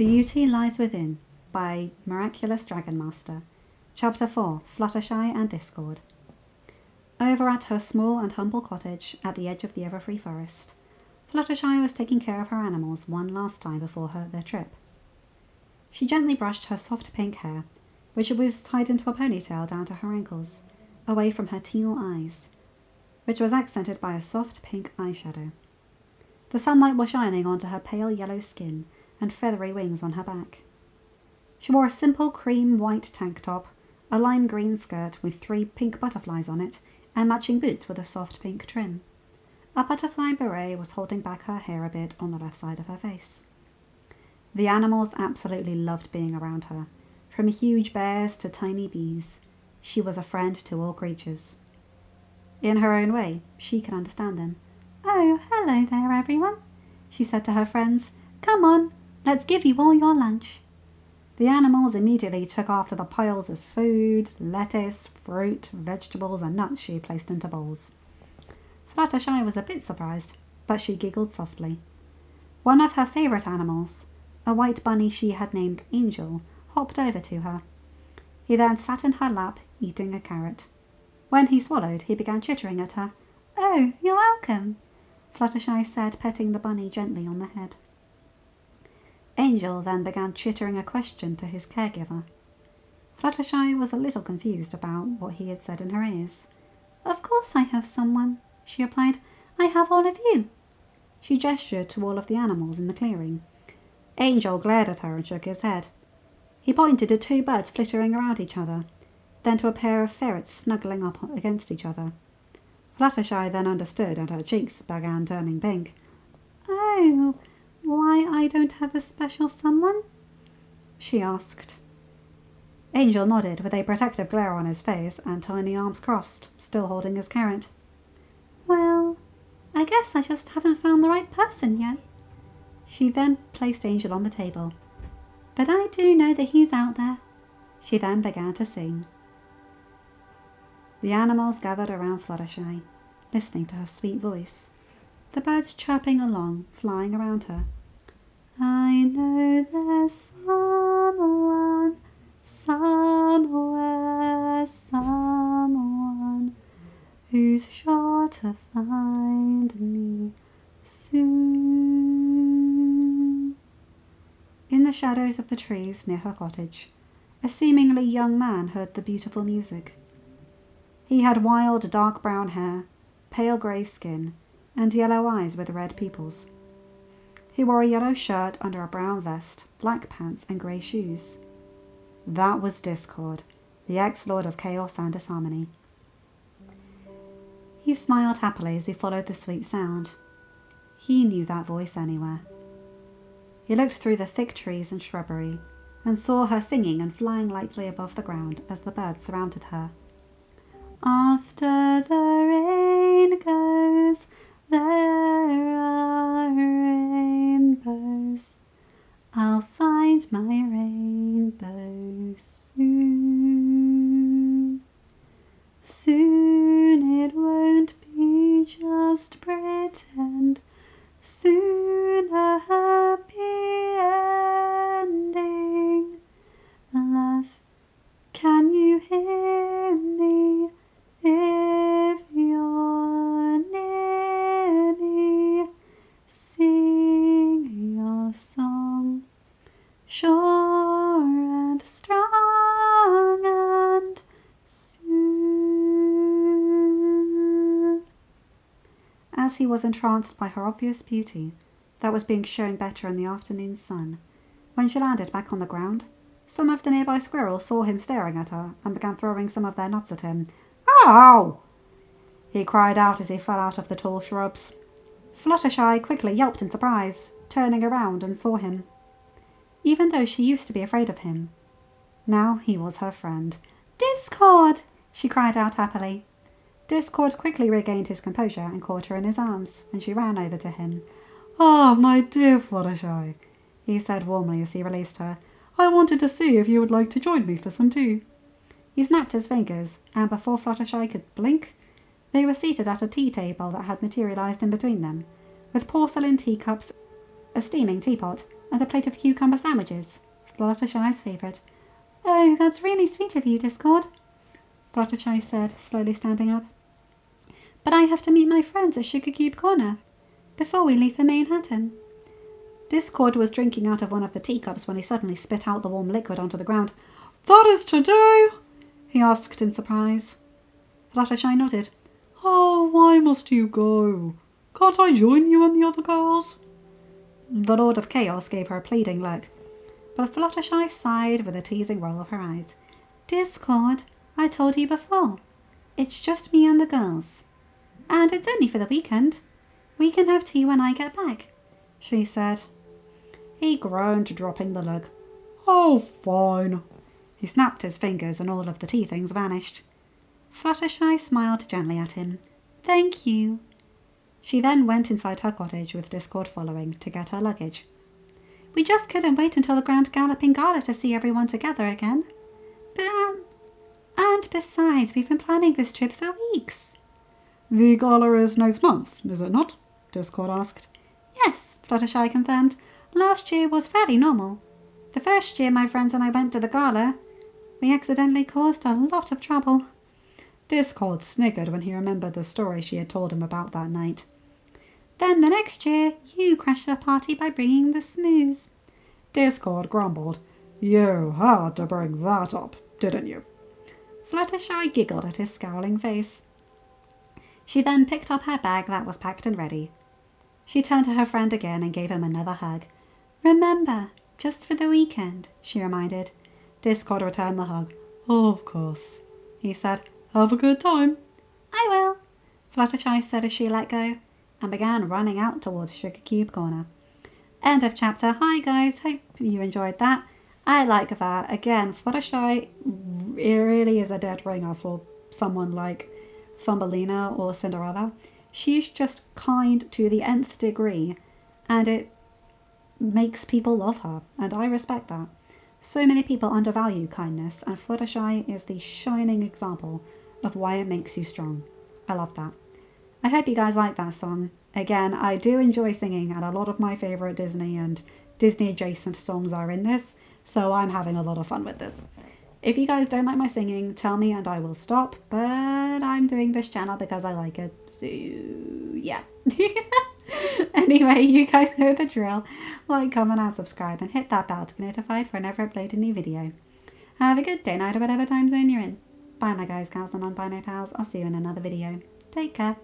Beauty Lies Within by MiraculousDragonMaster. Chapter 4. Fluttershy and Discord. Over at her small and humble cottage at the edge of the Everfree Forest, Fluttershy was taking care of her animals one last time before their trip. She gently brushed her soft pink hair, which was tied into a ponytail down to her ankles, away from her teal eyes, which was accented by a soft pink eyeshadow. The sunlight was shining onto her pale yellow skin and feathery wings on her back. She wore a simple cream white tank top, a lime green skirt with 3 pink butterflies on it, and matching boots with a soft pink trim. A butterfly beret was holding back her hair a bit on the left side of her face. The animals absolutely loved being around her, from huge bears to tiny bees. She was a friend to all creatures. In her own way, she could understand them. "Oh, hello there, everyone," she said to her friends. "Come on, let's give you all your lunch." The animals immediately took after the piles of food, lettuce, fruit, vegetables, and nuts she placed into bowls. Fluttershy was a bit surprised, but she giggled softly. One of her favourite animals, a white bunny she had named Angel, hopped over to her. He then sat in her lap, eating a carrot. When he swallowed, he began chittering at her. "Oh, you're welcome," Fluttershy said, petting the bunny gently on the head. Angel then began chittering a question to his caregiver. Fluttershy was a little confused about what he had said in her ears. "Of course I have someone," she replied. "I have all of you." She gestured to all of the animals in the clearing. Angel glared at her and shook his head. He pointed to 2 birds flittering around each other, then to a pair of ferrets snuggling up against each other. Fluttershy then understood, and her cheeks began turning pink. "Oh, why I don't have a special someone?" she asked. Angel nodded, with a protective glare on his face and tiny arms crossed, still holding his carrot. "Well, I guess I just haven't found the right person yet." She then placed Angel on the table. "But I do know that he's out there." She then began to sing. The animals gathered around Fluttershy, listening to her sweet voice, the birds chirping along, flying around her. "I know there's someone, somewhere, someone, who's sure to find me soon." In the shadows of the trees near her cottage, a seemingly young man heard the beautiful music. He had wild dark brown hair, pale grey skin, and yellow eyes with red pupils. He wore a yellow shirt under a brown vest, black pants, and grey shoes. That was Discord, the ex-Lord of Chaos and Disharmony. He smiled happily as he followed the sweet sound. He knew that voice anywhere. He looked through the thick trees and shrubbery, and saw her singing and flying lightly above the ground as the birds surrounded her. "After the rain goes, there are rainbows. I'll find my rainbow soon. Soon it won't be just pretend. Soon a happy ending. Love, can you hear me? If you're near me, sing your song, sure and strong and soon." As he was entranced by her obvious beauty, that was being shown better in the afternoon sun, when she landed back on the ground, some of the nearby squirrels saw him staring at her and began throwing some of their nuts at him. "Ow!" he cried out as he fell out of the tall shrubs. Fluttershy quickly yelped in surprise, turning around and saw him. Even though she used to be afraid of him, now he was her friend. "Discord!" she cried out happily. Discord quickly regained his composure and caught her in his arms, and she ran over to him. "Ah, my dear Fluttershy," he said warmly as he released her. "I wanted to see if you would like to join me for some tea." He snapped his fingers, and before Fluttershy could blink, they were seated at a tea table that had materialized in between them, with porcelain teacups, a steaming teapot, and a plate of cucumber sandwiches, Fluttershy's favourite. Oh, that's really sweet of you, Discord, Fluttershy said, slowly standing up. But I have to meet my friends at Sugar Cube Corner before we leave for Manhattan. Discord was drinking out of one of the teacups when he suddenly spit out the warm liquid onto the ground. That is today? He asked in surprise. Fluttershy nodded. Oh, why must you go? Can't I join you and the other girls? The Lord of Chaos gave her a pleading look, but Fluttershy sighed with a teasing roll of her eyes. Discord, I told you before. It's just me and the girls. And it's only for the weekend. We can have tea when I get back, she said. He groaned, dropping the lug. Oh, fine. He snapped his fingers and all of the tea things vanished. Fluttershy smiled gently at him. Thank you. She then went inside her cottage with Discord following to get her luggage. We just couldn't wait until the Grand Galloping Gala to see everyone together again. And besides, we've been planning this trip for weeks. The gala is next month, is it not? Discord asked. Yes, Fluttershy confirmed. Last year was fairly normal. The first year my friends and I went to the gala, we accidentally caused a lot of trouble. Discord sniggered when he remembered the story she had told him about that night. Then the next year, you crashed the party by bringing the smooze. Discord grumbled. You had to bring that up, didn't you? Fluttershy giggled at his scowling face. She then picked up her bag that was packed and ready. She turned to her friend again and gave him another hug. Remember, just for the weekend, she reminded. Discord returned the hug. Of course, he said. Have a good time. I will, Fluttershy said as she let go, and began running out towards Sugar Cube Corner. End of chapter. Hi guys, hope you enjoyed that. I like that. Again, Fluttershy really is a dead ringer for someone like Thumbelina or Cinderella. She's just kind to the nth degree, and it makes people love her, and I respect that. So many people undervalue kindness, and Fluttershy is the shining example of why it makes you strong. I love that. I hope you guys like that song. Again, I do enjoy singing, and a lot of my favourite Disney and Disney adjacent songs are in this, so I'm having a lot of fun with this. If you guys don't like my singing, tell me and I will stop, but I'm doing this channel because I like it, so yeah. Anyway, you guys know the drill. Like, comment and subscribe, and hit that bell to be notified for whenever I upload a new video. Have a good day, night, or whatever time zone you're in. Bye my guys, gals and non-binary pals. I'll see you in another video. Take care.